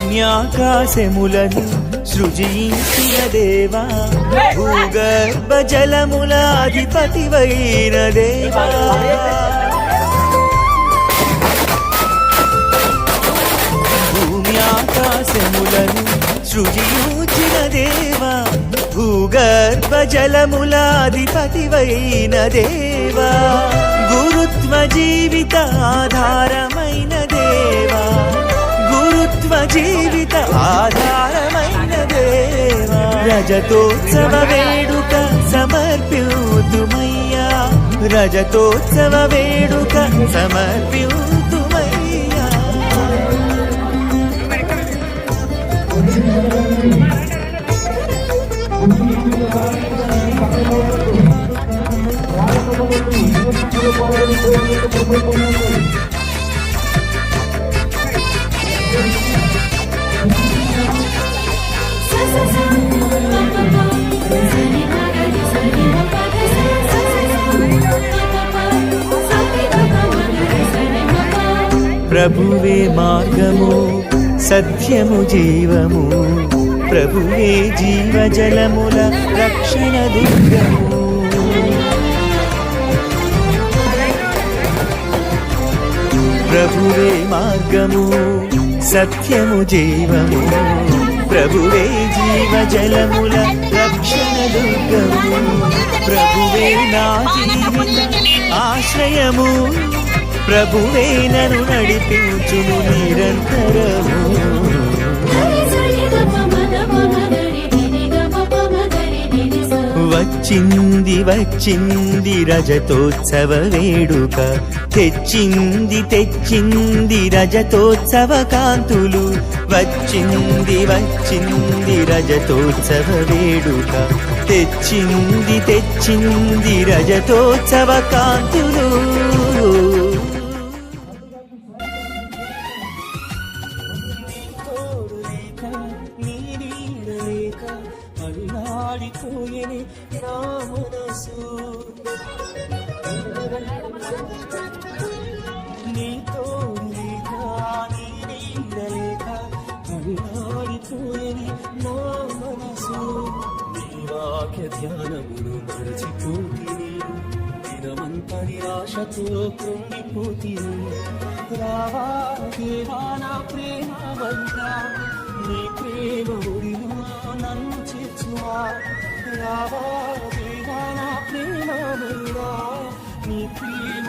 భూమ్యాకాశములను సృజించిన దేవా, భూగర్భ జలముల అధిపతివైన దేవా, భూమ్యాకాశములను సృజించిన దేవా, భూగర్భ జలముల అధిపతివైన దేవా, గురుత్వ జీవిత ఆధారమైన దేవా, గురుత్వ జీవిత ఆధారమైన దేవా, రజతోత్సవ వేడుక సమర్ప్యూతుమయ్యా, రజతోత్సవ వేడుక సమర్ప్యూతుమయ్యా. ప్రభువే మార్గము సత్యము జీవము, ప్రభువే జీవజలముల రక్షణ దుర్గము, ప్రభువే మార్గము సత్యము జీవము, ప్రభువే జీవజలముల రక్షణ దుర్గము, ప్రభువే నా జీవిత ఆశ్రయము, ప్రభువే నన్ను నడిపించును నిరంతరము. వచ్చింది వచ్చింది రజతోత్సవ వేడుక, తెచ్చింది తెచ్చింది రజతోత్సవ కాంతులు, వచ్చింది వచ్చింది రజతోత్సవ వేడుక, తెచ్చింది తెచ్చింది రజతోత్సవ కాంతులు. అల్లాడిపోయేని నా మనసు, నీ తోడు లేక నీ నీడ లేక అల్లాడిపోయేని నా మనసు, నీ వాక్య ధ్యానమును మరచిపోతిని, దినమంతా నిరాశతో కృంగిపోతిని, రావా దేవా నా ప్రేమవంతా, నీ ప్రేమ ఒడిలో నన్ను చేర్చువా, రావా దేవా నా ప్రేమవంతా, నీ ప్రేమ